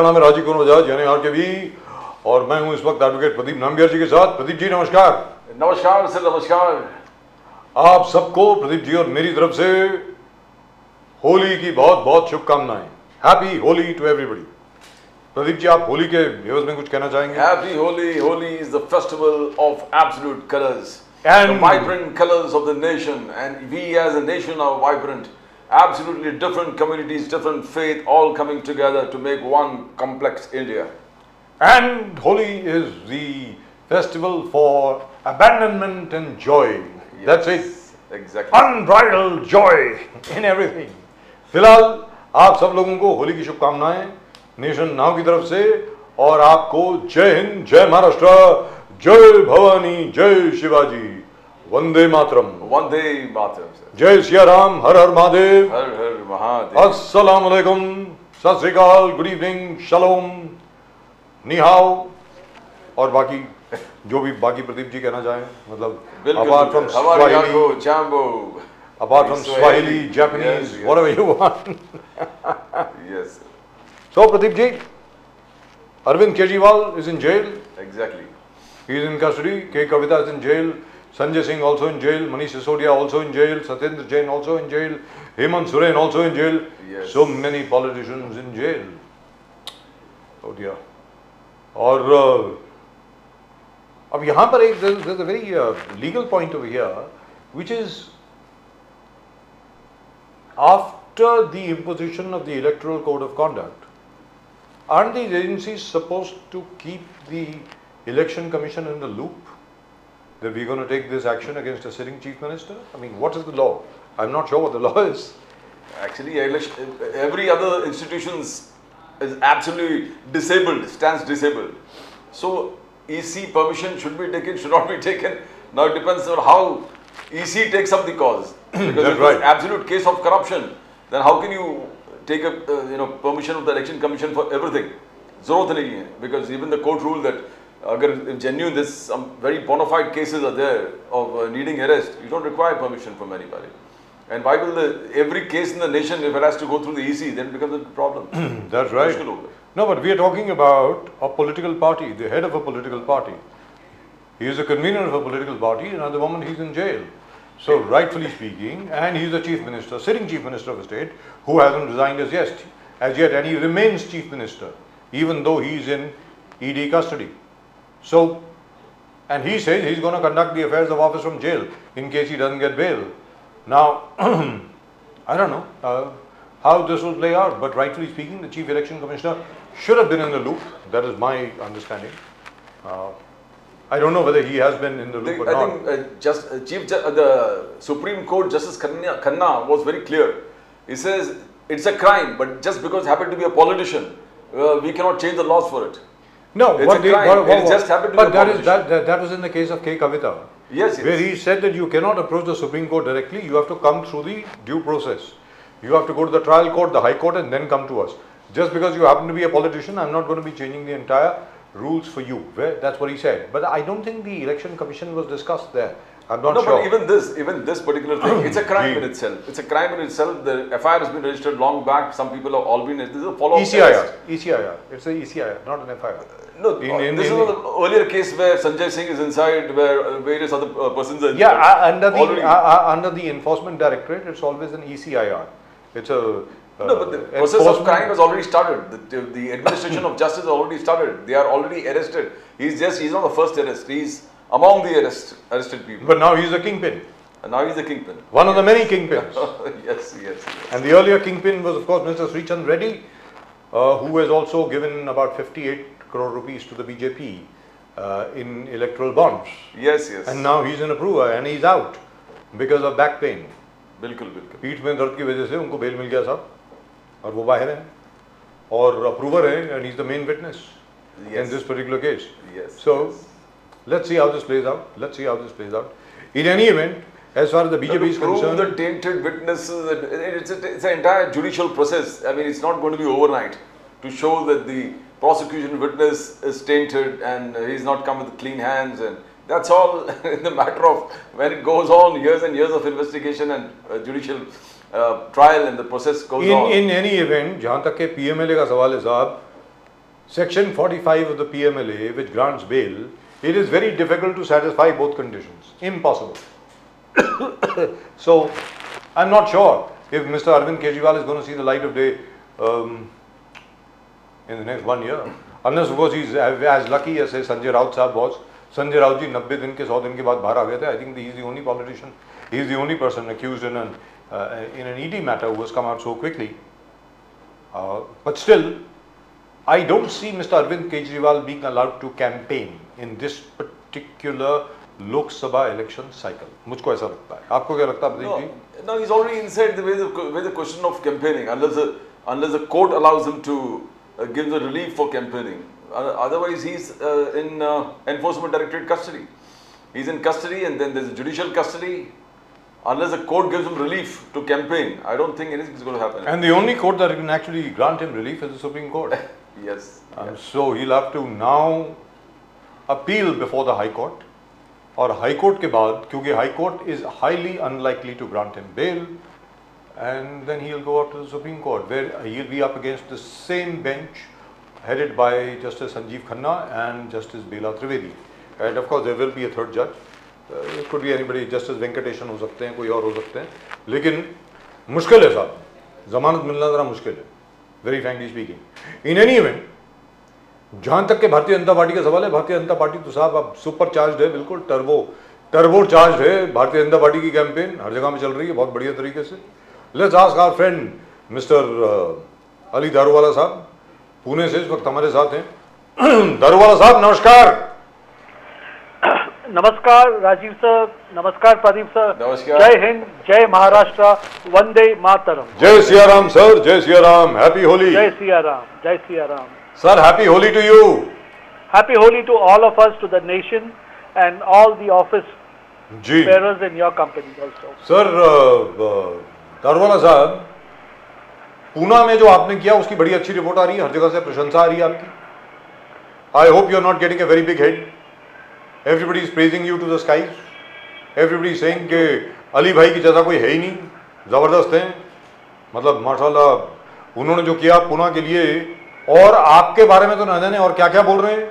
नाम है राजीव कुमार बजाज यानी आरकेबी और मैं हूं इस वक्त एडवोकेट प्रदीप नाम्बियर जी के साथ। प्रदीप जी नमस्कार। नमस्कार सर, नमस्कार। आप सबको प्रदीप जी और मेरी तरफ से होली की बहुत बहुत शुभकामनाएं। Happy Holi to everybody. Pradeep ji, आप होली के एवज में कुछ कहना चाहेंगे? Happy Holi. Holi is the festival of absolute colours, And the vibrant colors of the nation, and we as a nation are vibrant. Absolutely different communities, different faith, all coming together to make one complex India. And Holi is the festival for abandonment and joy. Yes, That's it. Exactly. Unbridled joy in everything. फिलहाल आप सब लोगों को होली की शुभकामनाएं nation now की तरफ से, और आपको जय हिंद, जय महाराष्ट्र, जय भवानी, जय शिवाजी, वंदे मातरम। वंदे मातरम सर। जय सिया राम, हर हर महादेव, हर हर महादेव। अस्सलाम वालेकुम, सत श्री अकाल, गुड इवनिंग, शलोम, निहाओ और बाकी जो भी बाकी प्रदीप जी कहना चाहें, मतलब apart from Swahili, Jambo, apart from Swahili, Japanese, yes. whatever you want. Yes. So Pradeep ji, Arvind Kejriwal is in jail. Exactly. He is in custody. K. Kavita is in jail. Sanjay Singh also in jail. Manish Sisodia also in jail. Satyendra Jain also in jail. Hemant Soren also in jail. Yes. So many politicians in jail. Oh dear. और अब यहाँ पर एक there's a very legal point over here, which is after the imposition of the Electoral Code of Conduct, aren't these agencies supposed to keep the Election Commission in the loop that we're going to take this action against a sitting chief minister? I mean, what is the law? I'm not sure what the law is. Actually, every other institutions is absolutely disabled, stands disabled. So, EC permission should be taken, should not be taken. Now it depends on how EC takes up the cause. Because if right. it's absolute case of corruption, then how can you take a permission of the election commission for everything? Zarurat nahi hai. Because even the court ruled that if genuine, there's some very bona fide cases are there of needing arrest, you don't require permission from anybody. And why will every case in the nation, if it has to go through the EC, then it becomes a problem. That's right. No, but we are talking about a political party, the head of a political party. He is a convener of a political party, and at the moment he's in jail. So, rightfully speaking, and he's the chief minister, sitting chief minister of a state, who hasn't resigned as yet, and he remains chief minister, even though he's in ED custody. So, and he says he's going to conduct the affairs of office from jail in case he doesn't get bail. Now, I don't know how this will play out, but rightfully speaking, the chief election commissioner should have been in the loop. That is my understanding. I don't know whether he has been in the loop or not. I think the Supreme Court Justice Khanna was very clear. He says it's a crime, but just because he happened to be a politician, we cannot change the laws for it. No, it's a crime. It just happened to be a politician. But that was in the case of K. Kavita. Yes. Where he said that you cannot approach the Supreme Court directly, you have to come through the due process. You have to go to the trial court, the high court, and then come to us. Just because you happen to be a politician, I'm not going to be changing the entire rules for you. That's what he said. But I don't think the election commission was discussed there. I'm not sure. No, but even this particular thing, it's a crime in itself. It's a crime in itself. The FIR has been registered long back. Some people have all been. This is a follow-up. ECIR. It's a ECIR, not an FIR. No, this is an earlier case where Sanjay Singh is inside, where various other persons are inside. Yeah, under the enforcement directorate, it's always an ECIR. It's a no, but the process of crime has already started. The administration of justice has already started. They are already arrested. He's not the first arrest. He's among the arrested people. But now he's a kingpin. And now he's a kingpin. One of the many kingpins. Yes. And the earlier kingpin was, of course, Mr. Srichand Reddy, who has also given about 58 crore rupees to the BJP in electoral bonds. Yes. And now he's an approver and he's out because of back pain. बिल्कुल पीठ में दर्द की वजह से उनको bell मिल गया साहब, और वो बाहर हैं और अप्रूवर है, and he's the main witness in this particular case. So let's see how this plays out. In any event, as far as the BJP is concerned, the tainted witnesses, it's an entire judicial process. I mean, it's not going to be overnight to show that the prosecution witness is tainted and he's not come with clean hands, and that's all in the matter of when it goes on, years and years of investigation and judicial trial, and the process goes on. In any event, जहाँ तक के PMLA का सवाल है साहब, Section 45 of the PMLA, which grants bail, it is very difficult to satisfy both conditions. Impossible. So, I'm not sure if Mr. Arvind Kejriwal is going to see the light of day in the next 1 year. Unless, of course, he's as lucky as say Sanjay Raut sahab was. Sanjay Raut ji 90 दिन के 100 दिन के बाद बाहर आ गए थे. I think he is the only politician, he is the only person accused in an ED matter who has come out so quickly. But still, I don't see Mr. Arvind Kejriwal being allowed to campaign in this particular Lok Sabha election cycle. मुझको ऐसा लगता है. आपको क्या लगता है, Pradeep ji? No, he's already inside the way the question of campaigning, unless the court allows him to give the relief for campaigning. Otherwise, he's in enforcement directorate custody. He's in custody, and then there's judicial custody. Unless the court gives him relief to campaign, I don't think anything is going to happen. And the only court that can actually grant him relief is the Supreme Court. Yes. So he'll have to now appeal before the High Court. और high court के बाद, क्योंकि high court is highly unlikely to grant him bail, and then he will go up to the supreme court where he will be up against the same bench headed by Justice Sanjeev Khanna and Justice Bela Trivedi, and of course there will be a third judge. It could be anybody, Justice Venkateshan हो सकते हैं, कोई और हो सकते हैं, लेकिन मुश्किल है साहब, जमानत मिलना ज़रा मुश्किल है, very frankly speaking. In any event, जहाँ तक के भारतीय जनता पार्टी का सवाल है, भारतीय जनता पार्टी तो साहब अब सुपर चार्ज है, बिल्कुल टर्बो चार्ज है. भारतीय जनता पार्टी की कैंपेन हर जगह में चल रही है बहुत बढ़िया तरीके से. Let's ask our friend mister Ali Daruwala साहब, पुणे से इस वक्त हमारे साथ हैं. दारूवाला साहब नमस्कार. नमस्कार राजीव सर, नमस्कार प्रदीप सर, नमस्कार. जय हिंद, जय महाराष्ट्र, वंदे मातरम. जय सिया राम सर, जय सिया राम, हैप्पी होली. जय सिया राम, जय Siya Ram. Sir, happy Holi to you. Happy Holi to all of us, to the nation and all the office ji. bearers in your company also. Sir, Daruwalla साहब, पूना में जो आपने किया उसकी बड़ी अच्छी रिपोर्ट आ रही है, हर जगह से प्रशंसा आ रही है आपकी. I hope you are not getting a very big head. Everybody is praising you to the skies. Everybody is saying कि अली भाई की जैसा कोई है ही नहीं, जबरदस्त हैं. मतलब माशाल्लाह उन्होंने जो किया पूना के लिए, और आपके बारे में तो न जाने और क्या क्या बोल रहे हैं.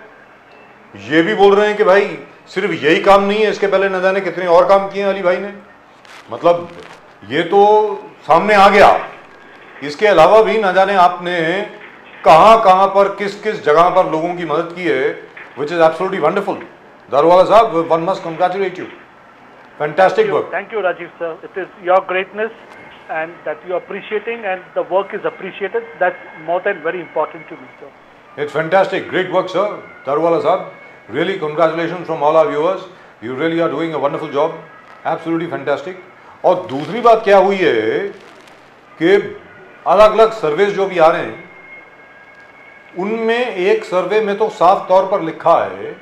ये भी बोल रहे हैं कि भाई सिर्फ यही काम नहीं है, इसके पहले न जाने कितने और काम किए हैं अली भाई ने. मतलब ये तो सामने आ गया. इसके अलावा भी न जाने आपने कहां कहां पर किस किस जगह पर लोगों की मदद की है, which is absolutely wonderful. Daruwala साहब, one must congratulate you. Fantastic work. Thank you Rajiv sir. It is your greatness and that you are appreciating, and the work is appreciated. That's more than very important to me, sir. It's fantastic. Great work, sir. Daruwala sahab. Really, congratulations from all our viewers. You really are doing a wonderful job. Absolutely fantastic. और दूसरी बात क्या हुई है कि अलग अलग surveys जो भी आ रहे हैं, उनमें एक सर्वे में तो साफ तौर पर लिखा है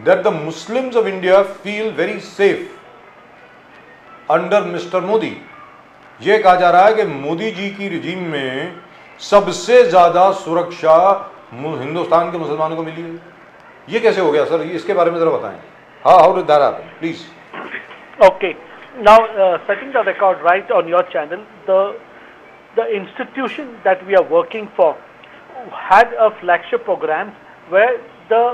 that the Muslims of India feel very safe under Mr. Modi. ये कहा जा रहा है कि मोदी जी की रिजीम में सबसे ज्यादा सुरक्षा हिंदुस्तान के मुसलमानों को मिली है. ये कैसे हो गया सर? इसके बारे में जरा बताएं. How did that happen please? Okay, now setting the record right on your channel, the institution that we are working for had a flagship program where the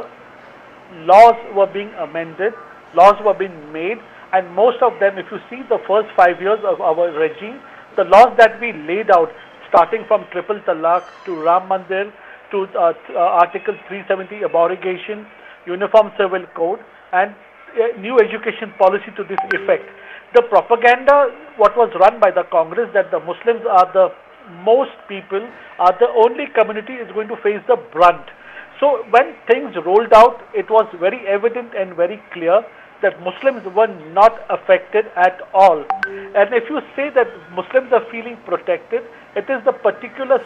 laws were being amended, laws were being made, and most of them, if you see the first 5 years of our regime, the laws that we laid out, starting from triple talaq to Ram Mandir to Article 370 abrogation, Uniform Civil Code, and new education policy to this effect. The propaganda what was run by the Congress that the Muslims are the most people, are the only community is going to face the brunt. So when things rolled out, it was very evident and very clear that Muslims were not affected at all. And if you say that Muslims are feeling protected, it is the particular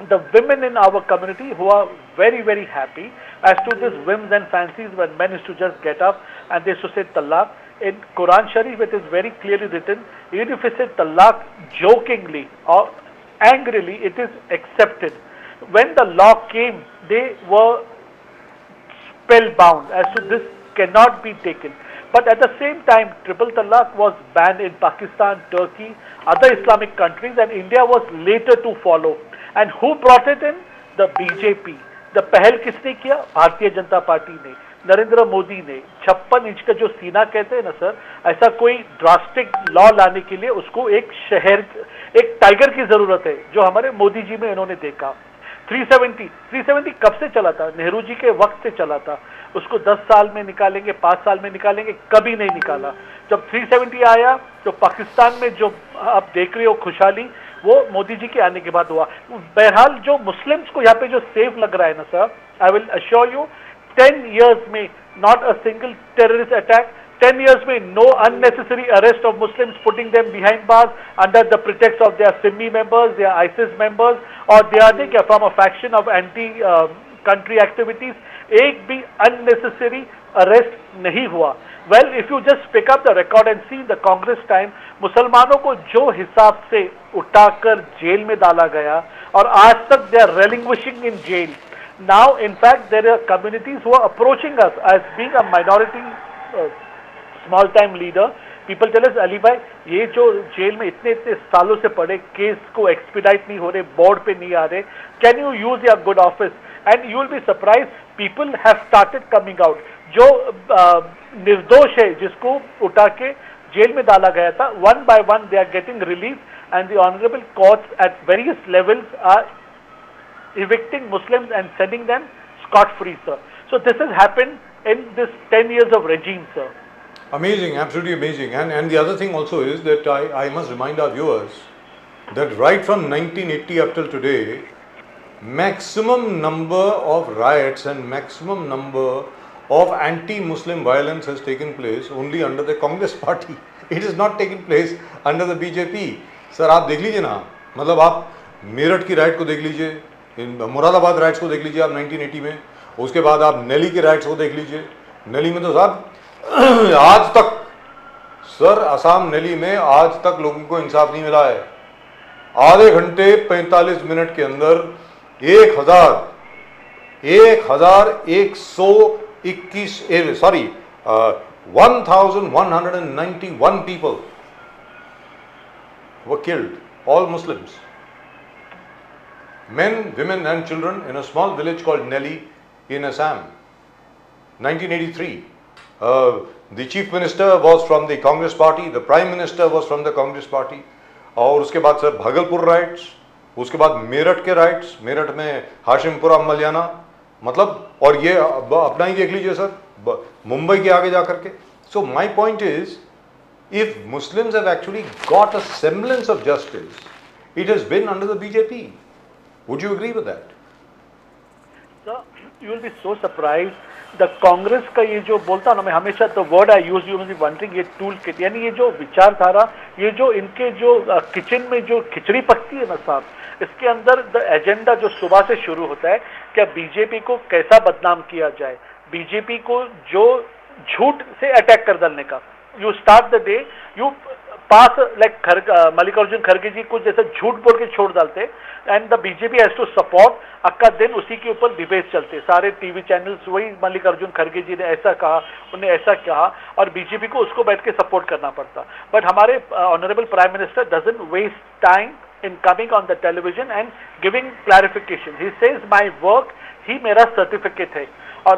the women in our community who are very, very happy as to this whims and fancies when men used to just get up and they used to say talaq. In Quran Sharif, it is very clearly written, even if it says talaq jokingly or angrily, it is accepted. When the law came, they were spellbound as to this cannot be taken. But at the same time, triple talaq was banned in Pakistan, Turkey, other Islamic countries, and India was later to follow. And who brought it in? The BJP, the पहल किसने किया? Bharatiya Janata party ने, नरेंद्र मोदी ने। 56 inch का जो सीना कहते हैं ना सर, ऐसा कोई ड्रास्टिक लॉ लाने के लिए उसको एक टाइगर की जरूरत है, जो हमारे मोदी जी में इन्होंने देखा। 370 कब से चला था? नेहरू जी के वक्त से चला था। उसको 10 साल में निकालेंगे, 5 साल में निकालेंगे, कभी नहीं निकाला। जब 370 आया तो पाकिस्तान में जो आप देख रहे हो खुशहाली, वो मोदी जी के आने के बाद हुआ। बहरहाल जो मुस्लिम्स को यहाँ पे जो सेफ लग रहा है ना sir, I will assure you 10 years में not a single terrorist attack, 10 years में no unnecessary arrest of Muslims, putting them behind bars under the pretext of they are Sunni members, they are ISIS members, or they are from a faction of anti country activities. एक भी unnecessary arrest नहीं हुआ। Well, if you just pick up the record and see the Congress time, मुसलमानों को जो हिसाब से उठाकर जेल में डाला गया, और आज तक they are relinquishing in jail. Now, in fact, there are communities who are approaching us as being a minority, small-time leader. People tell us, Ali भाई, ये जो जेल में इतने सालों से पड़े केस को एक्सपीडाइट नहीं हो रहे, बोर्ड पे नहीं आ रहे, can you use your good office? And you will be surprised, people have started coming out. जो निर्दोष है, जिसको उठा के जेल में डाला गया था, one by one they are getting released, and the honorable courts at various levels are evicting Muslims and sending them scot-free, sir. So this has happened in this 10 years of regime, sir. Amazing, absolutely amazing. And the other thing also is that I must remind our viewers that right from 1980 up till today, maximum number of riots and maximum number of anti-Muslim violence has taken place only under the Congress party. It has not taken place under the BJP. Sir आप देख लीजिए ना, मतलब आप मेरठ की right को देख लीजिए, मुरादाबाद राइट्स को देख लीजिए आप 1980 में, उसके बाद आप नेली के राइट्स को देख लीजिए। नेली में तो साहब आज तक सर, असम नेली में आज तक लोगों को इंसाफ नहीं मिला है। आधे घंटे 45 मिनट के अंदर 1191 people were killed, all Muslims, men, women and children, in a small village called Nelly in Assam, 1983. The chief minister was from the Congress party, the prime minister was from the Congress party. और उसके बाद sir Bhagalpur rights, उसके बाद मेरठ के rights, Meerut में हाशिमपुरा मलियाना, मतलब, और ये अपना ही देख लीजिए सर, मुंबई के आगे जाकर के। So my point is, if Muslims have actually got a semblance of justice, it has been under the BJP. Would you agree with that? Sir, you will be so surprised. The Congress का ये जो बोलता हूँ ना मैं हमेशा, the word I use, you must be wondering, ये tool kit, यानी ये जो विचारधारा, ये जो इनके जो किचन में जो खिचड़ी पकती है ना साहब, इसके अंदर द एजेंडा जो सुबह से शुरू होता है, क्या बीजेपी को कैसा बदनाम किया जाए, बीजेपी को जो झूठ से अटैक कर डालने का। You start the day, you pass like Mallikarjun खड़गे जी कुछ जैसे झूठ बोल के छोड़ डालते, and the BJP has to support, अक्का दिन उसी के ऊपर डिबेट चलते, सारे टीवी चैनल्स वही मल्लिकार्जुन खड़गे जी ने ऐसा कहा, उन्हें ऐसा कहा, और बीजेपी को उसको बैठ के सपोर्ट करना पड़ता। बट हमारे honourable prime minister doesn't waste time in coming on the television and giving clarification. He says my work ही मेरा सर्टिफिकेट है, और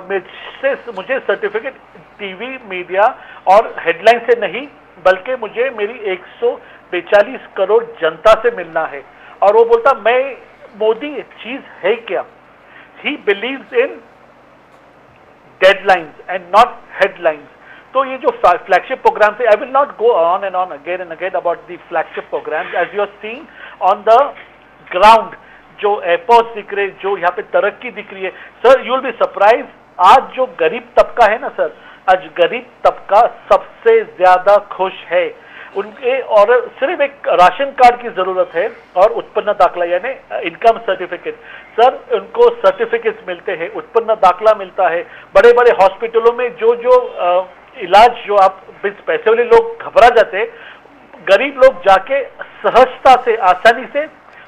मुझे सर्टिफिकेट टीवी मीडिया और हेडलाइन से नहीं, बल्कि मुझे मेरी 142 करोड़ जनता से मिलना है। और वो बोलता मैं मोदी चीज है क्या? He believes in deadlines and not headlines. तो ये जो फ्लैगशिप प्रोग्राम है, I will not go on and again about the flagship programmes as you are seeing on the ground. जो एयरपोर्ट दिख रहे, जो यहाँ पे तरक्की दिख रही है sir, you will be surprise. आज जो गरीब तबका है ना सर, आज गरीब तबका सबसे ज्यादा खुश है। उनके और सिर्फ एक राशन कार्ड की जरूरत है और उत्पन्न दाखला यानी इनकम सर्टिफिकेट। सर उनको सर्टिफिकेट्स मिलते हैं, उत्पन्न दाखला मिलता है। बड़े बड़े हॉस्पिटलों में जो इलाज, जो आप पैसे वाले लोग घबरा जाते, गरीब लोग जाके सहजता से, आसानी से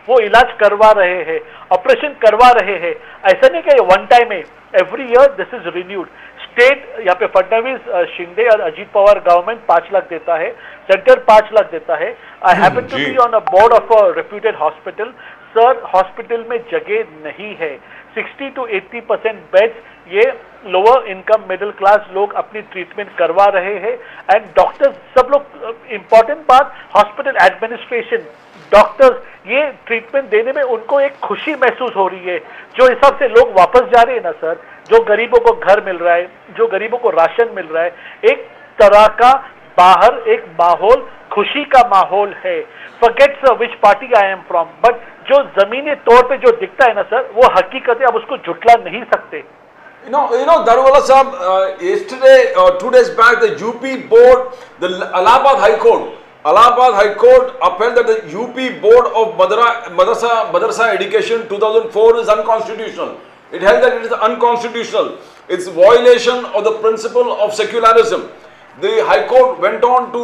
वो इलाज करवा रहे हैं, ऑपरेशन करवा रहे हैं। ऐसा नहीं कि वन टाइम है, every year this is renewed. State यहाँ पे फडणवीस, शिंदे और अजीत पवार गवर्नमेंट 5 लाख देता है, सेंटर 5 लाख देता है। I happen to be on a board of a reputed hospital. Sir hospital में जगह नहीं है। 60 to 80% बेड्स ये लोअर इनकम मिडिल क्लास लोग अपनी ट्रीटमेंट करवा रहे हैं एंड डॉक्टर्स सब लोग, इंपॉर्टेंट बात हॉस्पिटल एडमिनिस्ट्रेशन डॉक्टर्स ये ट्रीटमेंट देने में उनको एक खुशी महसूस हो रही है। जो हिसाब से लोग वापस जा रहे हैं ना सर, जो गरीबों को घर मिल रहा है, जो गरीबों को राशन मिल रहा है, एक तरह का बाहर एक माहौल खुशी का माहौल है। Forget sir which party I am from, but जो जमीनी तौर पे जो दिखता है ना सर वो हकीकत है, अब उसको झुटला नहीं सकते। You know, Darwala Sahab, yesterday or 2 days back, the UP board, the Allahabad High Court upheld that the UP board of Madrasa education 2004 is unconstitutional. It held that it is unconstitutional. It's violation of the principle of secularism. The High Court went on to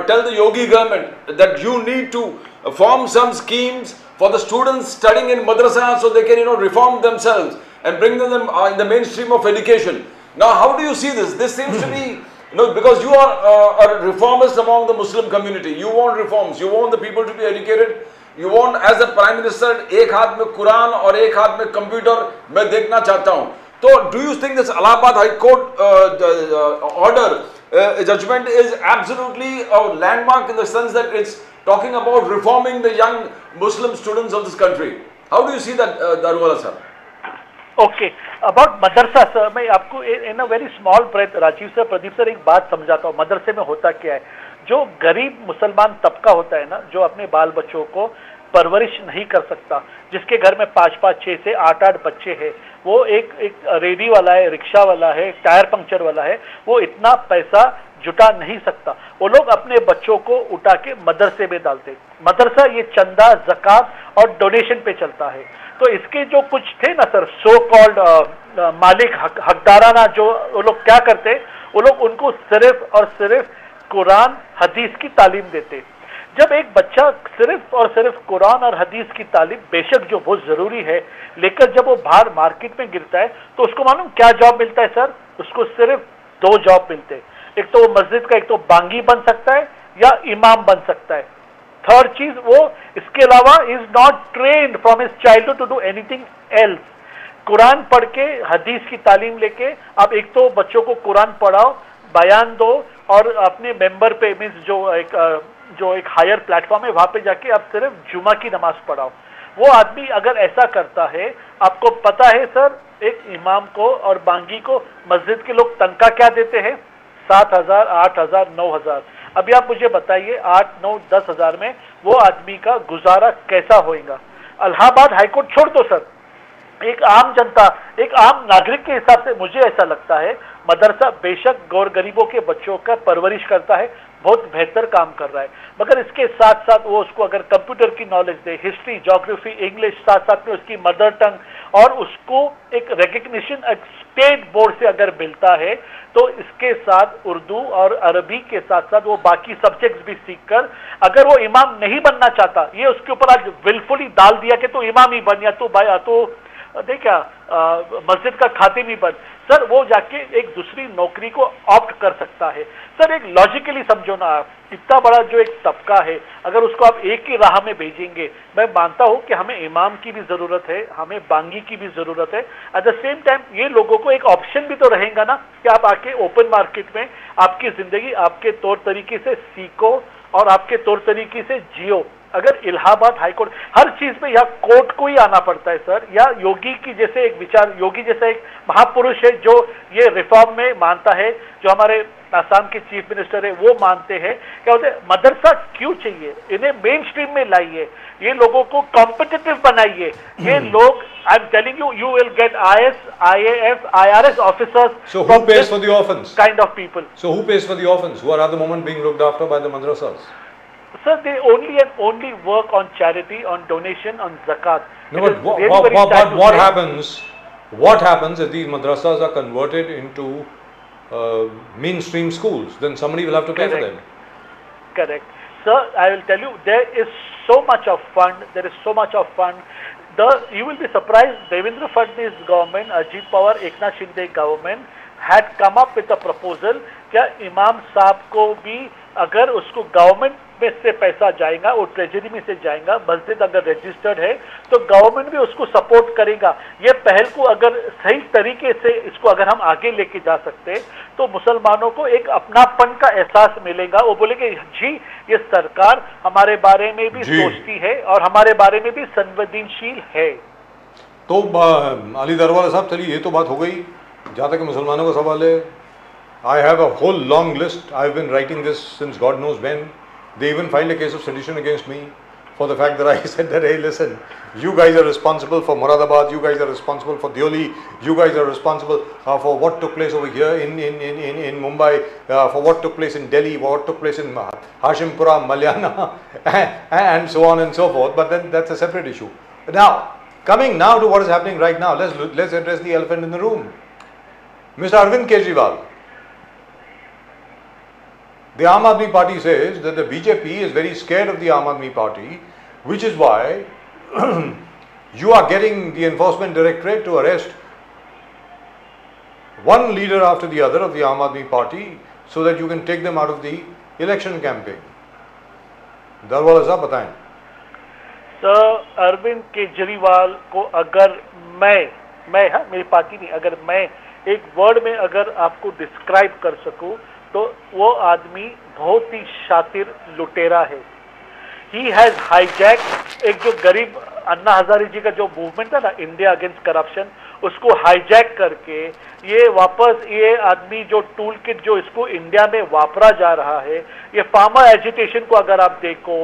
tell the Yogi government that you need to form some schemes for the students studying in Madrasa so they can, reform themselves and bring them in the mainstream of education. Now, how do you see this? This seems to be, because you are a reformist among the Muslim community. You want reforms. You want the people to be educated. You want, as the Prime Minister, एक हाथ में कुरान और एक हाथ में computer मैं देखना चाहता हूँ. So, do you think this Allahabad High Court judgment is absolutely a landmark in the sense that it's talking about reforming the young Muslim students of this country? How do you see that, Darwala sir? Okay, about मदरसा sir, मैं आपको in a very small breath Rajiv sir, Pradeep sir, एक बात समझाता हूँ। मदरसे में होता क्या है, जो गरीब मुसलमान तबका होता है ना, जो अपने बाल बच्चों को परवरिश नहीं कर सकता, जिसके घर में 5-5, 6 से 8-8 बच्चे हैं, वो एक रेडी वाला है, रिक्शा वाला है, टायर पंक्चर वाला है, वो इतना पैसा जुटा नहीं सकता, वो लोग अपने बच्चों को उठा के मदरसे में डालते। मदरसा ये चंदा, ज़कात और डोनेशन पे चलता है। तो इसके जो कुछ थे ना सर सो कॉल्ड मालिक हकदाराना, जो वो लोग क्या करते, वो लोग उनको सिर्फ और सिर्फ कुरान हदीस की तालीम देते। जब एक बच्चा सिर्फ और सिर्फ कुरान और हदीस की तालीम, बेशक जो बहुत जरूरी है, लेकर जब वो बाहर मार्केट में गिरता है तो उसको मालूम क्या जॉब मिलता है सर? उसको सिर्फ 2 जॉब मिलते हैं। एक तो वो मस्जिद का, एक तो बांगी बन सकता है या इमाम बन सकता है। थर्ड चीज, वो इसके अलावा is not trained from his childhood to do anything else. Quran पढ़ के हदीस की तालीम लेके आप एक तो बच्चों को कुरान पढ़ाओ, बयान दो, और अपने मेंबर पे मीन्स जो एक हायर प्लेटफॉर्म है वहां पे जाके आप सिर्फ जुमा की नमाज पढ़ाओ। वो आदमी अगर ऐसा करता है, आपको पता है सर, एक इमाम को और बांगी को मस्जिद के लोग तनख्वाह क्या देते हैं? 7,000, 8,000, 9,000। अभी आप मुझे बताइए 8, 9, 10,000 में वो आदमी का गुजारा कैसा होएगा? इलाहाबाद हाईकोर्ट छोड़ दो सर, एक आम जनता, एक आम नागरिक के हिसाब से मुझे ऐसा लगता है मदरसा बेशक गौर गरीबों के बच्चों का परवरिश करता है, बहुत बेहतर काम कर रहा है, मगर इसके साथ साथ वो उसको अगर कंप्यूटर की नॉलेज दे, हिस्ट्री, ज्योग्राफी, इंग्लिश, साथ साथ में उसकी मदर टंग, और उसको एक रिकग्निशन स्टेट बोर्ड से अगर मिलता है तो इसके साथ उर्दू और अरबी के साथ साथ वो बाकी सब्जेक्ट्स भी सीखकर, अगर वो इमाम नहीं बनना चाहता, ये उसके ऊपर आज विलफुली डाल दिया कि तो इमाम ही बन, या तो देखा मस्जिद का खातिम ही बन, सर वो जाके एक दूसरी नौकरी को ऑप्ट कर सकता है। सर एक लॉजिकली समझो ना, आप इतना बड़ा जो एक तबका है, अगर उसको आप एक ही राह में भेजेंगे, मैं मानता हूं कि हमें इमाम की भी जरूरत है, हमें बांगी की भी जरूरत है, एट द सेम टाइम ये लोगों को एक ऑप्शन भी तो रहेगा ना कि आप आके ओपन मार्केट में आपकी जिंदगी आपके तौर तरीके से सीखो और आपके तौर तरीके से जियो। अगर इलाहाबाद हाईकोर्ट हर चीज में यहाँ कोर्ट को ही आना पड़ता है सर, या योगी की जैसे एक विचार, योगी जैसा एक महापुरुष है जो ये रिफॉर्म में मानता है, जो हमारे आसाम के चीफ मिनिस्टर है वो मानते हैं, क्या बोलते हैं मदरसा क्यों चाहिए, इन्हें मेन स्ट्रीम में लाइए, ये लोगों को कॉम्पिटिटिव बनाइए। ये लोग, I am telling you, you will get IAS, IAF, IRS officers. So who pays for the orphans? Kind of people. So who pays for the orphans who are at the moment being looked after by the madrasas? Sir, they only work on charity, on donation, on zakat. No, but what happens? What happens if these madrasas are converted into mainstream schools? Then somebody will have to pay for them. Correct, sir. I will tell you, there is so much of fund. There is so much of fund. You will be surprised. Devendra Fadnavis government, Ajit Pawar, Eknath Shinde government had come up with a proposal क्या इमाम साहब को भी अगर उसको government में से पैसा जाएगा, वो ट्रेजरी में से जाएगा, मस्जिद अगर रजिस्टर्ड है तो गवर्नमेंट भी उसको सपोर्ट करेगा। ये पहल को अगर सही तरीके से इसको अगर हम आगे लेके जा सकते तो मुसलमानों को एक अपनापन का एहसास मिलेगा। वो बोलेंगे जी ये सरकार हमारे बारे में भी सोचती है और हमारे बारे में भी संवेदनशील है। तो अली दरवाला साहब, चलिए ये तो बात हो गई। जहाँ तक मुसलमानों का सवाल है, I have a whole long list. I've been writing this since God knows when. They even filed a case of sedition against me for the fact that I said that, hey, listen, you guys are responsible for Moradabad, you guys are responsible for Deoli, you guys are responsible for what took place over here in Mumbai, for what took place in Delhi, what took place in Hashimpura, Malyana, and so on and so forth. But then that's a separate issue. Now, coming now to what is happening right now, let's address the elephant in the room. Mr. Arvind Kejriwal. The Aam Aadmi Party says that the BJP is very scared of the Aam Aadmi Party, which is why you are getting the Enforcement Directorate to arrest one leader after the other of the Aam Aadmi Party so that you can take them out of the election campaign. Darwala साहब बताएं। Sir, Arvind Kejriwal को अगर मैं हाँ, मेरी party नहीं, अगर मैं एक वर्ड में अगर आपको डिस्क्राइब कर सकूं तो वो आदमी बहुत ही शातिर लुटेरा है। ही हैज हाईजैक एक जो गरीब अन्ना हजारे जी का जो मूवमेंट था ना, इंडिया अगेंस्ट करप्शन, उसको हाईजैक करके ये वापस ये आदमी जो टूल किट जो इसको इंडिया में वापरा जा रहा है, ये फार्मर एजिटेशन को अगर आप देखो,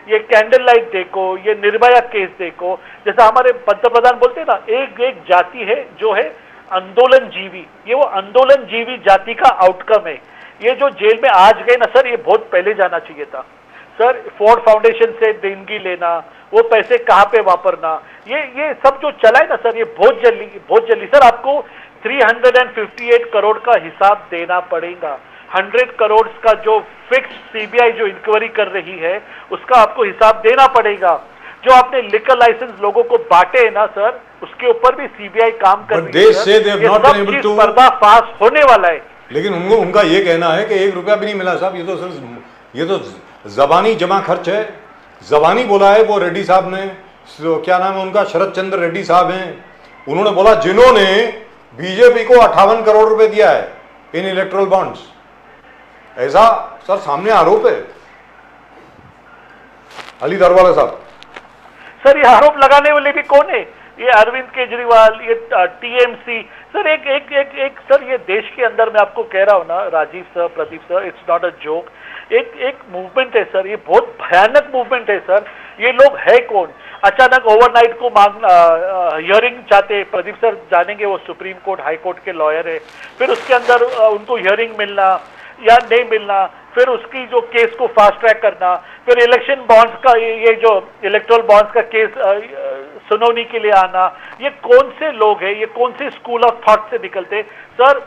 ये कैंडल लाइट देखो, ये निर्भया केस देखो, जैसा हमारे पंतप्रधान बोलते हैं ना, एक जाति है जो है आंदोलन जीवी, ये वो आंदोलन जीवी जाति का आउटकम है। ये जो जेल में आज गए ना सर, ये बहुत पहले जाना चाहिए था सर। फोर्ड फाउंडेशन से देनगी लेना, वो पैसे कहाँ पे वापरना, ये सब जो चला है ना सर, ये बहुत जल्दी सर आपको 358 करोड़ का हिसाब देना पड़ेगा। 100 करोड़ का जो फिक्स सीबीआई जो इंक्वायरी कर रही है उसका आपको हिसाब देना पड़ेगा। जो आपने लिकर लाइसेंस लोगों को बांटे हैं ना सर, उसके ऊपर भी सीबीआई काम कर रही है। ये सब चीज पर्दाफाश होने वाला है। लेकिन उनका ये कहना है कि 1 रुपया भी नहीं मिला साहब, ये तो जबानी जमा खर्च है। जबानी बोला है वो रेड्डी साहब ने, क्या नाम है उनका, शरद चंद्र रेड्डी साहब हैं, उन्होंने बोला जिन्होंने बीजेपी को 58 करोड़ रुपए दिया है इन इलेक्ट्रल बॉन्ड्स, ऐसा सर सामने आरोप है। अली दरवाला साहब, सर ये आरोप लगाने वाले भी कौन है? ये अरविंद केजरीवाल, ये टीएमसी सर। एक सर, ये देश के अंदर मैं आपको कह रहा हूँ ना Rajiv sir, Pradeep sir, it's not a joke. एक मूवमेंट है सर, ये बहुत भयानक मूवमेंट है सर। ये लोग है कौन? अचानक ओवरनाइट को हियरिंग चाहते, प्रदीप सर जानेंगे, वो सुप्रीम कोर्ट हाई कोर्ट के लॉयर है। फिर उसके अंदर उनको हियरिंग मिलना या नहीं मिलना, फिर उसकी जो केस को फास्ट ट्रैक करना, फिर इलेक्शन बॉन्ड्स का ये जो इलेक्टोरल बॉन्ड्स का केस सुनौनी के लिए आना। ये कौन से लोग हैं? ये कौन से स्कूल ऑफ थॉट से निकलते सर?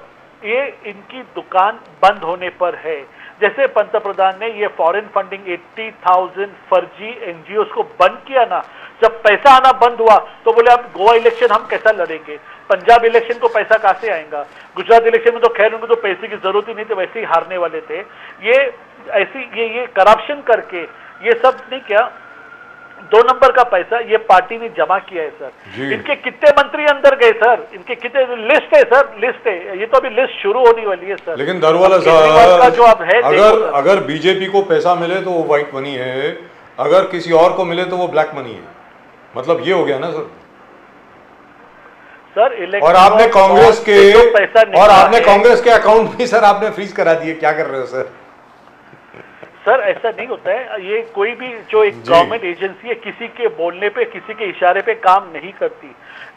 ये इनकी दुकान बंद होने पर है। जैसे पंतप्रधान ने ये फॉरेन फंडिंग 80,000 फर्जी एनजीओ को बंद किया ना, जब पैसा आना बंद हुआ तो बोले अब गोवा इलेक्शन हम कैसा लड़ेंगे, पंजाब इलेक्शन को पैसा कहां से आएगा, गुजरात इलेक्शन में तो खैर उनको तो पैसे की जरूरत ही नहीं थी, वैसे ही हारने वाले थे। ये ऐसी ये करप्शन करके ये सब नहीं क्या, 2 नंबर का पैसा ये पार्टी ने जमा किया है सर। इनके कितने मंत्री अंदर गए सर, इनके कितने, लिस्ट है सर, लिस्ट है। ये तो अभी लिस्ट शुरू होने वाली है सर। लेकिन दरवाला साहब, जो अब है, अगर बीजेपी को पैसा मिले तो वो व्हाइट मनी है, अगर किसी और को मिले तो वो ब्लैक मनी है। मतलब ये हो गया ना सर। सर और आपने कांग्रेस के और आपने कांग्रेस के अकाउंट भी सर आपने फ्रीज करा दिए, क्या कर रहे हो सर? सर ऐसा नहीं होता है, ये कोई भी जो एक गवर्नमेंट एजेंसी है किसी के बोलने पे, किसी के इशारे पे काम नहीं करती।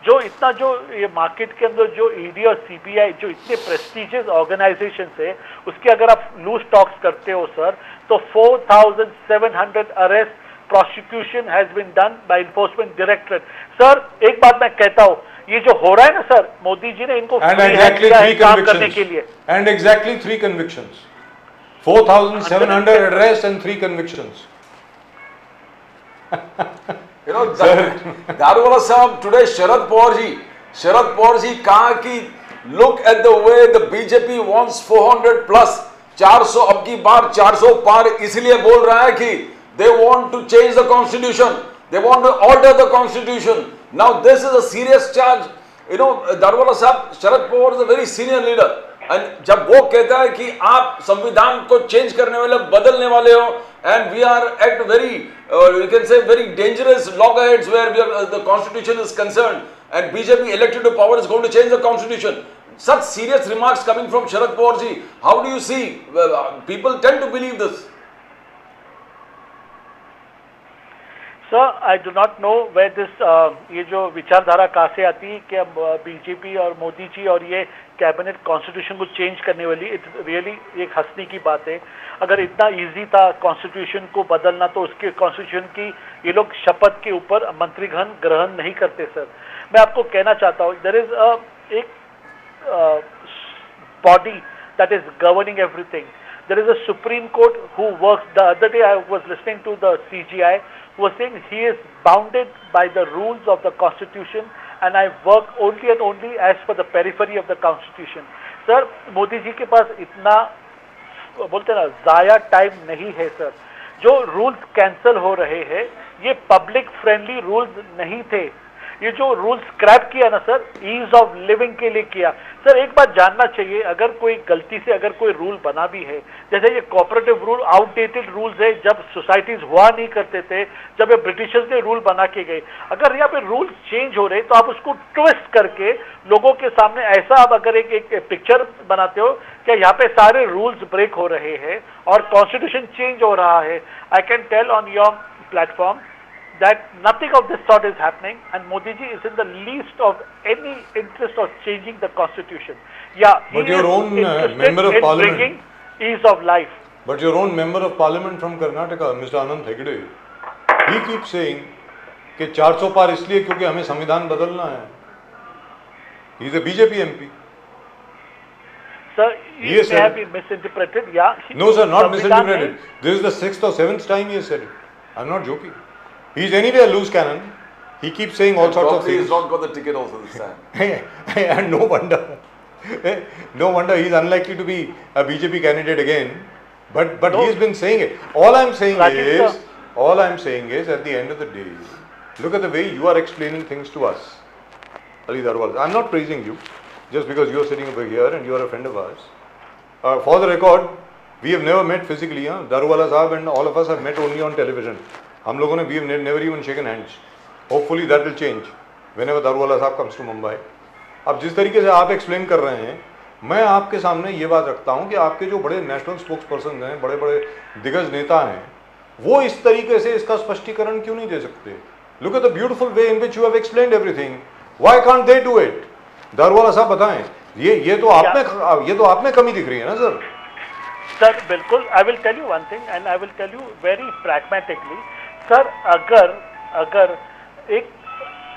जो इतना जो ये मार्केट के अंदर जो ईडी और सीबीआई जो इतने प्रेस्टिजियस ऑर्गेनाइजेशन है, उसके अगर आप लूज टॉक्स करते हो सर, तो 4,700 arrest, prosecution has been done by enforcement directorate. Sir एक बात मैं कहता हूँ, ये जो हो रहा है ना सर, मोदी जी ने इनको काम करने के लिए, and exactly 3 convictions, 4,700 arrests and 3 convictions. You know, Darwala Sahab, today Sharad Pawar ji कहा कि look at the way the BJP wants 400 plus 400 अब की बार 400 पार इसलिए बोल रहा है कि they want to change the constitution, they want to alter the constitution. Now this is a serious charge. You know, Daruwalla साहब, Sharad Pawar is a very senior leader. And जब वो कहता है कि आप संविधान को चेंज करने वाले, बदलने वाले हो, and we are at very you can say very dangerous loggerheads where we are, the constitution is concerned, and BJP elected to power is going to change the constitution. Such serious remarks coming from Sharad Pawar ji. How do you see? People tend to believe this. Sir, I do not know where this ये जो विचारधारा कहाँ से आती है कि BJP और मोदी जी और ये कैबिनेट कॉन्स्टिट्यूशन को चेंज करने वाली, इट्स रियली एक हंसने की बात है. अगर इतना इजी था कॉन्स्टिट्यूशन को बदलना तो उसके कॉन्स्टिट्यूशन की ये लोग शपथ के ऊपर मंत्रीगण ग्रहण नहीं करते. सर, मैं आपको कहना चाहता हूँ, देयर इज एक body that is governing everything. There is a Supreme Court who works. The other day I was listening to the CGI who was saying he is bounded by the rules of the Constitution and I work only and only as per the periphery of the Constitution. Sir, Modi ji के पास इतना बोलते हैं ना ज़ाया time नहीं है. Sir, जो रूल्स कैंसिल हो रहे हैं ये पब्लिक फ्रेंडली रूल्स नहीं थे. ये जो रूल स्क्रैप किया ना सर, ईज ऑफ लिविंग के लिए किया. सर, एक बात जानना चाहिए, अगर कोई गलती से अगर कोई रूल बना भी है, जैसे ये कोऑपरेटिव रूल आउटडेटेड रूल्स है, जब सोसाइटीज हुआ नहीं करते थे, जब ये ब्रिटिशर्स ने रूल बना के गए, अगर यहाँ पे रूल चेंज हो रहे तो आप उसको ट्विस्ट करके लोगों के सामने ऐसा आप अगर एक पिक्चर बनाते हो कि यहाँ पे सारे रूल्स ब्रेक हो रहे हैं और कॉन्स्टिट्यूशन चेंज हो रहा है. I can tell on your platform that nothing of this sort is happening and Modi ji is in the least of any interest of changing the constitution. Yeah, but your own member of parliament bringing ease of life. But your own member of parliament from Karnataka, Mr. Anand Hegde, he keeps saying कि 400 पार इसलिए क्योंकि हमें संविधान बदलना है. He is a BJP MP. Sir, he may have been misinterpreted. Yeah. No sir, not misinterpreted. This is the 6th or 7th time he has said it. I'm not joking. He is anyway a loose cannon. He keeps saying all sorts of things. He's not got the ticket also this time. And no wonder. No wonder he is unlikely to be a BJP candidate again. But no. He's been saying it. All I'm saying is at the end of the day, look at the way you are explaining things to us. Ali Darwal, I'm not praising you just because you're sitting over here and you're a friend of ours. For the record, we have never met physically. Darwala Sahab and all of us have met only on television. हम लोगों ने we have never even shaken hands. Hopefully that will change whenever Daruwalla साहब comes to Mumbai. अब जिस तरीके से आप explain कर रहे हैं, मैं आपके सामने ये बात रखता हूँ कि आपके जो बड़े नेशनल स्पोक्स पर्सन हैं, बड़े बड़े दिग्गज नेता हैं, वो इस तरीके से इसका स्पष्टीकरण क्यों नहीं दे सकते? Look at the beautiful way in which you have explained everything. Why can't they do it? Daruwalla साहब बताएं. ये तो आप में कमी दिख रही है ना सर? सर बिल्कुल. I will tell you one thing and I will tell you very pragmatically. Sir, अगर एक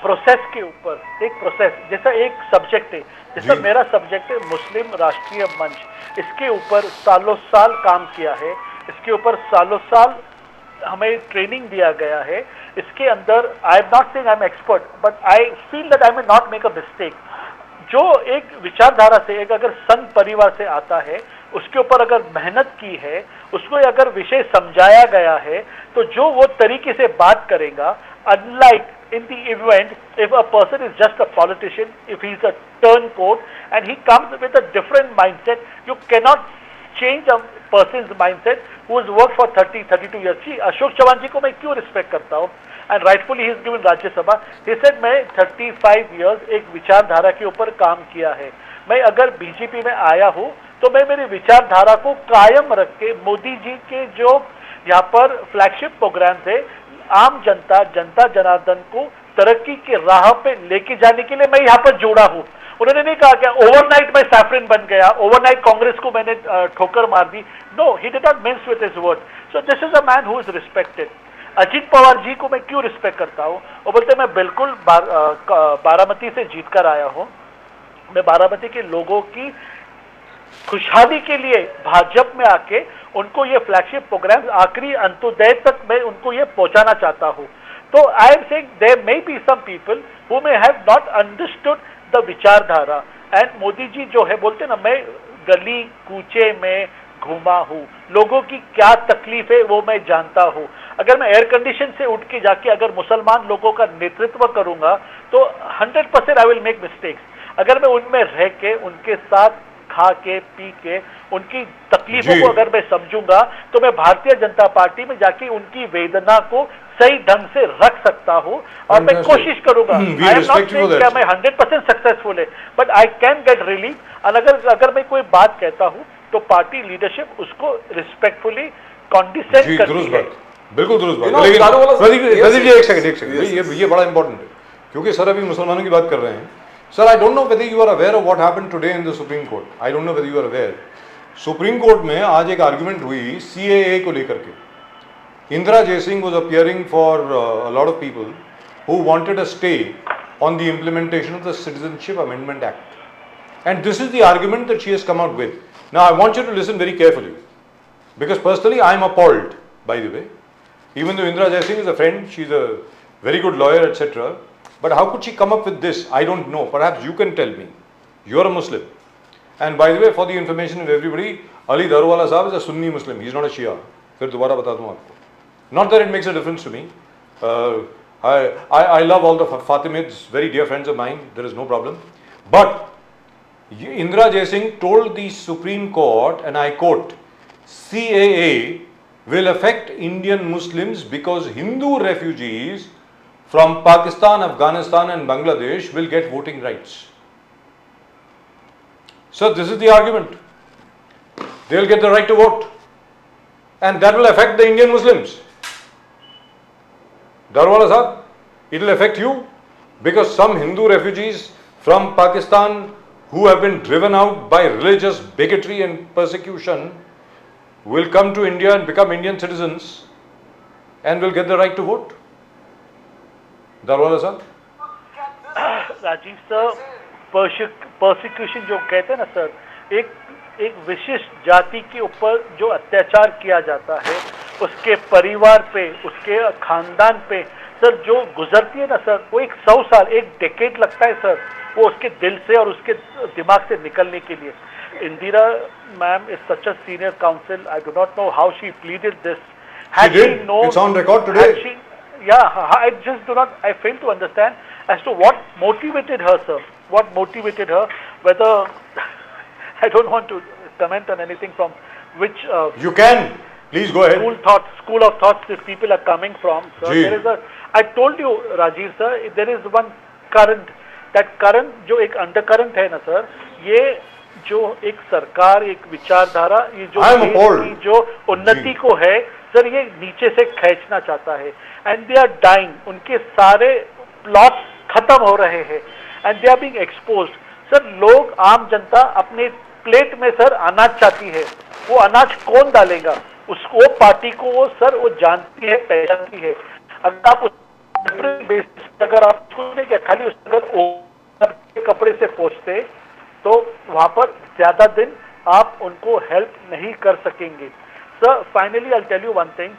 प्रोसेस के ऊपर एक प्रोसेस जैसा एक सब्जेक्ट है, जैसा मेरा सब्जेक्ट है मुस्लिम राष्ट्रीय मंच, इसके ऊपर सालों साल काम किया है, इसके ऊपर सालों साल हमें ट्रेनिंग दिया गया है. इसके अंदर I am not saying I am expert but I feel that I may not make a mistake. जो एक विचारधारा से एक अगर संघ परिवार से आता है, उसके ऊपर अगर मेहनत की है, उसको अगर विषय समझाया गया है, तो जो वो तरीके से बात करेगा, unlike in the event if a person is just a politician, if he is a turncoat and he comes with a different mindset, you cannot change a person's mindset who has worked for 32 years. See, Ashok Chauhan ji को मैं क्यों respect करता हूँ, and rightfully he is given Rajya Sabha. He said मैं 35 years एक विचारधारा के ऊपर काम किया है. मैं अगर बीजेपी में आया हूँ तो मैं मेरी विचारधारा को कायम रख के मोदी जी के जो यहाँ पर फ्लैगशिप प्रोग्राम थे, आम जनता जनार्दन को तरक्की के राह पे लेके जाने के लिए मैं यहाँ पर जुड़ा हूँ. उन्होंने नहीं कहा कि ओवरनाइट मैं सैफरन बन गया, ओवरनाइट कांग्रेस को मैंने ठोकर मार दी. No, he did not mince with his word. So this is a man who is respected. Ajit Pawar ji को मैं क्यों रिस्पेक्ट करता हूँ? वो बोलते मैं बिल्कुल बारामती से जीत कर आया हूँ, मैं बारामती के लोगों की खुशहाली के लिए भाजपा में आके उनको ये फ्लैगशिप प्रोग्राम आखिरी अंत्योदय तक मैं उनको ये पहुंचाना चाहता हूँ. तो I am saying there may be some people who may have not understood the विचारधारा. एंड मोदी जी जो है बोलते ना, मैं गली कूचे में घूमा हूँ, लोगों की क्या तकलीफ है वो मैं जानता हूँ। अगर मैं एयर कंडीशन से उठ के जाके अगर मुसलमान लोगों का नेतृत्व करूंगा तो 100% आई विल मेक मिस्टेक्स। अगर मैं उनमें रह के उनके साथ खा के पी के उनकी तकलीफों को अगर मैं समझूंगा तो मैं भारतीय जनता पार्टी में जाके उनकी वेदना को सही ढंग से रख सकता हूँ और मैं कोशिश करूंगा। आई एम नॉट सेइंग कि मैं 100% सक्सेसफुल है, but I can get relief. और अगर मैं कोई बात कहता हूँ तो पार्टी लीडरशिप उसको रिस्पेक्टफुली कॉन्डिसेंट करती है। बिल्कुल दुरुस्त बात। लेकिन प्रदीप जी एक सेकंड, ये बड़ा इंपॉर्टेंट है क्योंकि सर अभी मुसलमानों की बात कर रहे हैं। Sir I don't know whether you are aware of what happened today in the supreme court. I don't know whether you are aware, supreme court में आज एक आर्गुमेंट हुई सीएए को लेकर के। Indira Jaising was appearing for a lot of people who wanted a stay on the implementation of the Citizenship Amendment Act. And this is the argument that she has come out with. Now I want you to listen very carefully because personally I am appalled, by the way. Even though Indira Jaising is a friend, she is a very good lawyer, etc. But how could she come up with this? I don't know. Perhaps you can tell me. You are a Muslim. And by the way, for the information of everybody, Ali Darwala Sahab is a Sunni Muslim. He is not a Shia. फिर दोबारा बता दूँ आपको. Not that it makes a difference to me. I love all the Fatimids, very dear friends of mine. There is no problem. But Indira Jaising told the Supreme Court, and I quote, CAA will affect Indian Muslims because Hindu refugees from Pakistan, Afghanistan and Bangladesh will get voting rights. So this is the argument. They will get the right to vote. And that will affect the Indian Muslims. Darwala Sahab, it will affect you because some Hindu refugees from Pakistan who have been driven out by religious bigotry and persecution will come to India and become Indian citizens and will get the right to vote. Darwala Sahab? Rajiv sir, prosecution जो कहते हैं ना sir, एक विशिष्ट जाति के ऊपर जो अत्याचार किया जाता है उसके परिवार पे, उसके खानदान पे सर जो गुजरती है ना सर, वो 100 साल, एक डेकेड लगता है सर, वो उसके दिल से और उसके दिमाग से निकलने के लिए। Indira ma'am is such a senior council, I do not know how she pleaded this. Had she known, it's on record today. I just do not, I fail to understand as to what motivated her, sir. What motivated her, whether, I don't want to comment on anything from which you can please go ahead. School of thoughts these people are coming from, sir. There is I told you Rajiv sir, there is one current, that current जो एक undercurrent है ना sir, ये जो एक सरकार, एक विचारधारा, ये जो उन्नति को है सर, ये नीचे से खींचना चाहता है। एंड दे आर डाइंग, उनके सारे प्लॉट खत्म हो रहे हैं and they are being exposed. Sir लोग, आम जनता अपने प्लेट में सर अनाज चाहती है, वो अनाज कौन डालेगा? उसको पार्टी को वो सर वो जानती है, पहचानती है। अगर आप अगर आप क्या खाली उस अगर कपड़े से पहुंचते तो वहां पर ज्यादा दिन आप उनको हेल्प नहीं कर सकेंगे। Sir finally I tell you one thing,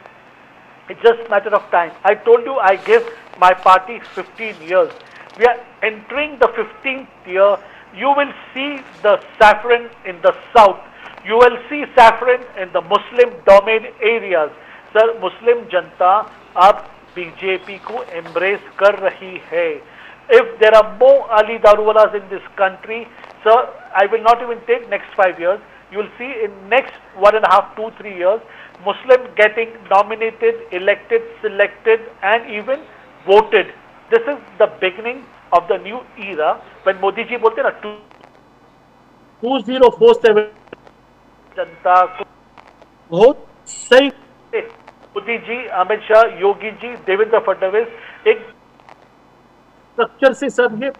it's just matter of time. I told you I give my party 15 years. We are entering the 15th year. You will see the saffron in the south. You will see saffron in the Muslim domain areas. Sir, Muslim जनता अब BJP को embrace कर रही है. If there are more Ali Darwalas in this country, sir, I will not even take next 5 years. You will see in next 1.5, 2, 3 years, Muslim getting nominated, elected, selected, and even voted. This is the beginning of the new era. When Modi ji बोलते ना 2047 जनता को बहुत सही, मोदी जी, अमित शाह, योगी जी, देवेंद्र फडणवीस एक structure से सब ये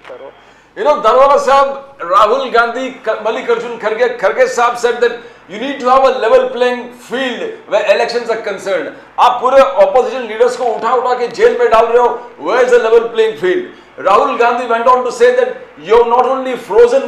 करो। You know, Darwala Sahab, Rahul Gandhi, Mallikarjun Kharge Sahab said that you need to have a level playing field where elections are concerned. आप पूरे opposition leaders को उठा के जेल में डाल रहे हो, where is the level playing field? Rahul Gandhi went on to say that you have not only frozen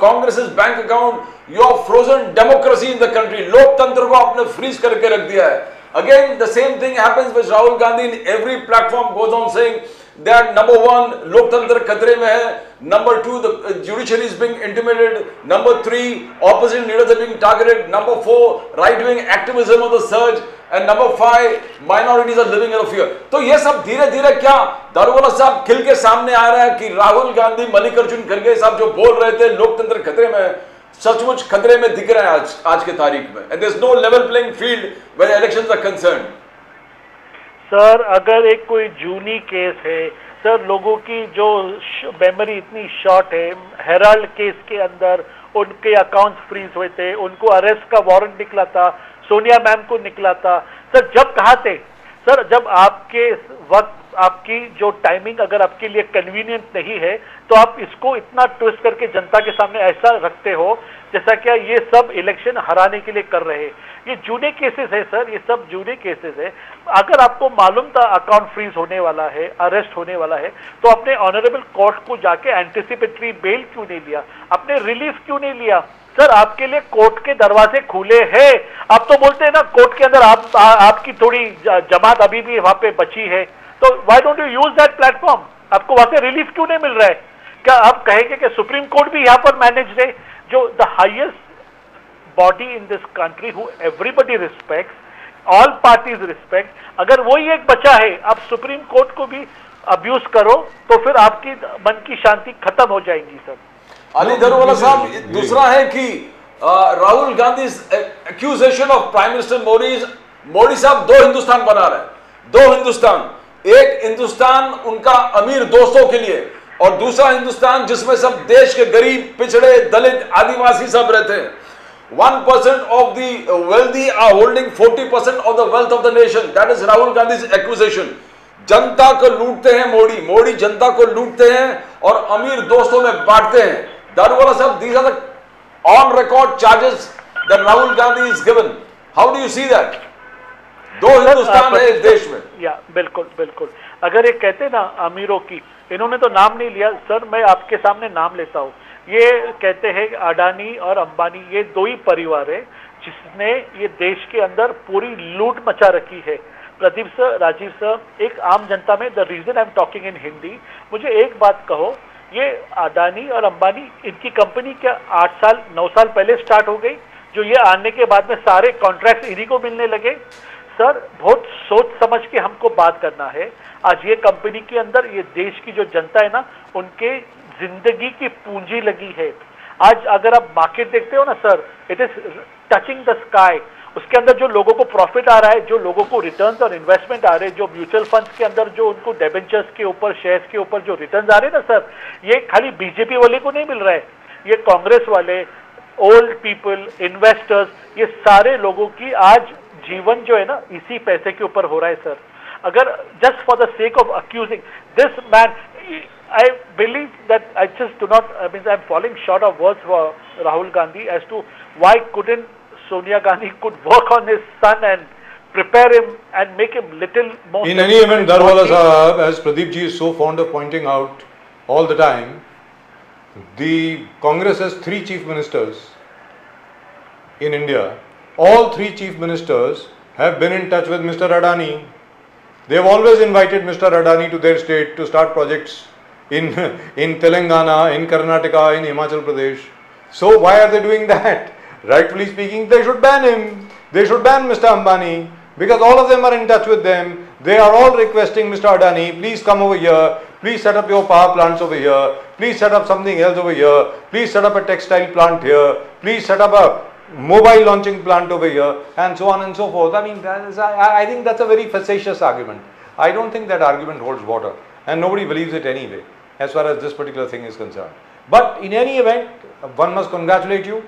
Congress's bank account, you have frozen democracy in the country. लोकतंत्र को आपने freeze करके रख दिया है. Again, the same thing happens with Rahul Gandhi in every platform, goes on saying they are number one, लोकतंत्र खतरे में है, number two, the judiciary is being intimidated, number three, opposition leaders are being targeted, number four, right-wing activism on the surge, and number five, minorities are living in fear. तो ये सब धीरे धीरे क्या दारूवाला साहब खिल के सामने आ रहा है कि राहुल गांधी, मल्लिकार्जुन खड़गे साहब जो बोल रहे थे लोकतंत्र खतरे में है, सचमुच खतरे में दिख रहा है आज के तारीख में. And there is no level playing field where the elections are concerned. Sir अगर एक कोई जूनी केस है सर, लोगों की जो मेमोरी इतनी शॉर्ट है, हेराल्ड केस के अंदर उनके अकाउंट्स फ्रीज हुए थे, उनको अरेस्ट का वारंट निकला था, सोनिया मैम को निकला था सर. जब कहा थे सर, जब आपके वक्त आपकी जो टाइमिंग अगर आपके लिए कन्वीनियंट नहीं है तो आप इसको इतना ट्विस्ट करके जनता के सामने ऐसा रखते हो जैसा क्या ये सब इलेक्शन हराने के लिए कर रहे हैं. ये जूने केसेस है सर, ये सब जूने केसेस है. अगर आपको मालूम था अकाउंट फ्रीज होने वाला है, अरेस्ट होने वाला है, तो अपने ऑनरेबल कोर्ट को जाके एंटिसिपेटरी बेल क्यों नहीं लिया, अपने रिलीफ क्यों नहीं लिया सर? आपके लिए कोर्ट के दरवाजे खुले हैं. आप तो बोलते हैं ना कोर्ट के अंदर आपकी थोड़ी जमात अभी भी वहां पे बची है, तो why don't you use that platform? आपको वहां से रिलीफ क्यों नहीं मिल रहा है? क्या आप कहेंगे कि सुप्रीम कोर्ट भी यहाँ पर मैनेज है, जो the highest body in this country who everybody respects, all parties respect, अगर वही एक बचा है, आप सुप्रीम कोर्ट को भी अब्यूज करो तो फिर आपकी मन की शांति खत्म हो जाएगी सर. अली दारूवाला साहब, दूसरा है कि Rahul Gandhi accusation of prime minister Modi साहब दो हिंदुस्तान बना रहे हैं. दो हिंदुस्तान, एक हिंदुस्तान उनका अमीर दोस्तों के लिए और दूसरा हिंदुस्तान जिसमें सब देश के गरीब, पिछड़े, दलित, आदिवासी सब रहते हैं. 1% of the wealthy are holding 40% of the wealth of the nation. That is Rahul Gandhi's accusation. जनता को लूटते हैं मोदी जनता को लूटते हैं और अमीर दोस्तों में बांटते हैं. दारूवाला साहब, these are the on record charges that Rahul Gandhi is given. How do you see that? दो हिंदुस्तान है इस देश में. या बिल्कुल बिल्कुल. अगर ये कहते ना अमीरों की, इन्होंने तो नाम नहीं लिया सर, मैं आपके सामने नाम लेता हूँ. ये कहते हैं अडानी और अंबानी, ये दो ही परिवार है जिसने ये देश के अंदर पूरी लूट मचा रखी है. प्रदीप सर, राजीव सर, एक आम जनता में, the reason I am talking in Hindi, मुझे एक बात कहो, ये अडानी और अंबानी, इनकी कंपनी क्या 8 साल 9 साल पहले स्टार्ट हो गई, जो ये आने के बाद में सारे कॉन्ट्रैक्ट इन्हीं को मिलने लगे? सर बहुत सोच समझ के हमको बात करना है. आज ये कंपनी के अंदर ये देश की जो जनता है ना, उनके जिंदगी की पूंजी लगी है. आज अगर आप मार्केट देखते हो ना sir, it is touching the sky. उसके अंदर जो लोगों को प्रॉफिट आ रहा है, जो लोगों को रिटर्न्स और इन्वेस्टमेंट आ रहे हैं, जो म्यूचुअल फंड्स के अंदर जो उनको डिबेंचर्स के ऊपर, शेयर्स के ऊपर जो रिटर्न्स आ रहे हैं ना सर, ये खाली बीजेपी वाले को नहीं मिल रहा है, ये कांग्रेस वाले, ओल्ड पीपल, इन्वेस्टर्स, ये सारे लोगों की आज जीवन जो है ना इसी पैसे के ऊपर हो रहा है सर. अगर just for the sake of accusing this man, I believe that I just do not, I mean, I'm falling short of words for Rahul Gandhi as to why couldn't Sonia Gandhi could work on his son and prepare him and make him little more. In any event, Daruwala Sahab, as Pradeep ji is so fond of pointing out all the time, the Congress has 3 chief ministers in India. All 3 chief ministers have been in touch with Mr. Adani. They have always invited Mr. Adani to their state to start projects in Telangana, in Karnataka, in Himachal Pradesh. So why are they doing that? Rightfully speaking, they should ban him. They should ban Mr. Ambani because all of them are in touch with them. They are all requesting Mr. Adani, please come over here. Please set up your power plants over here. Please set up something else over here. Please set up a textile plant here. Please set up a mobile launching plant over here, and so on and so forth. I mean, I think that's a very facetious argument. I don't think that argument holds water, and nobody believes it anyway, as far as this particular thing is concerned. But in any event, one must congratulate you,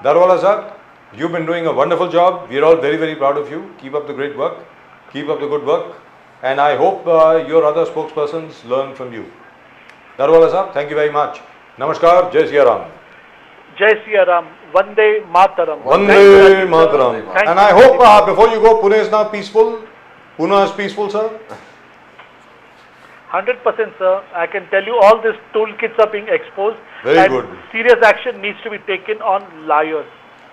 Daruwala sir. You've been doing a wonderful job. We are all very, very proud of you. Keep up the great work. Keep up the good work. And I hope your other spokespersons learn from you. Daruwala sir, thank you very much. Namaskar. Jai Siya Ram. Jai Siya Ram. Vande Mataram. Vande Mataram. And I hope before you go, Pune is now peaceful. Pune is peaceful, sir. 100%, sir. I can tell you all these toolkits are being exposed. Very and good. Serious action needs to be taken on liars.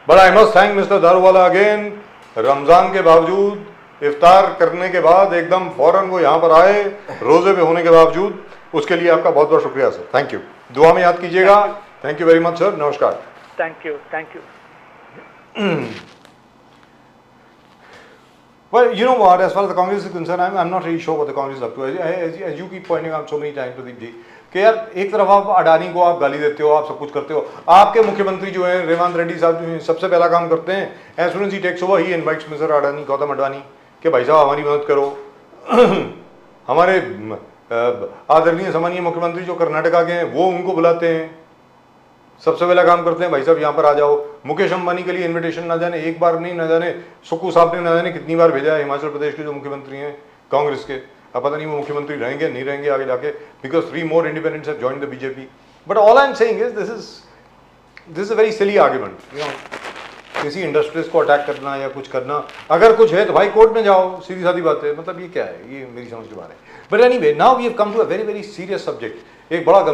But I must thank Mr. Daruwala again. Ramzan के बावजूद इफ्तार करने के बाद एकदम फौरन वो यहाँ पर आए, रोजे पे होने के बावजूद। उसके लिए आपका बहुत बहुत शुक्रिया सर, थैंक यू। दुआ में याद कीजिएगा। Thank you very much sir, नमस्कार। Thank you, thank you. Well, you know what, as far as the Congress is concerned, I'm not really sure what the Congress is up to. As you keep pointing out so many times, Pradeep ji, कि यार एक तरफ आप अडानी को आप गाली देते हो, आप सब कुछ करते हो, आपके मुख्यमंत्री जो है रेवंत रेड्डी साहब जो हैं, सबसे पहला काम करते हैं, as soon as he takes over, he invites Mr. Adani, Gautam Adani, कि भाई साहब हमारी मदद करो। हमारे आदरणीय सम्मानीय मुख्यमंत्री जो कर्नाटका के हैं, वो उनको बुलाते हैं, सबसे पहला काम करते हैं, भाई साहब यहाँ पर आ जाओ। मुकेश अंबानी के लिए इनविटेशन ना जाने एक बार नहीं, ना जाने सुक्कू साहब ने ना जाने कितनी बार भेजा है हिमाचल प्रदेश के जो मुख्यमंत्री हैं कांग्रेस के। अब पता नहीं वो मुख्यमंत्री रहेंगे नहीं रहेंगे आगे जाके, because 3 more independents have joined the BJP. But all I'm saying is this is a very silly argument, you know, किसी इंडस्ट्रीज को अटैक करना या कुछ करना, अगर कुछ है तो भाई कोर्ट में जाओ, सीधी सादी बात है। मतलब ये क्या है, ये मेरी समझ के बाहर है। But anyway, now we have come to a very very serious subject, एक बड़ा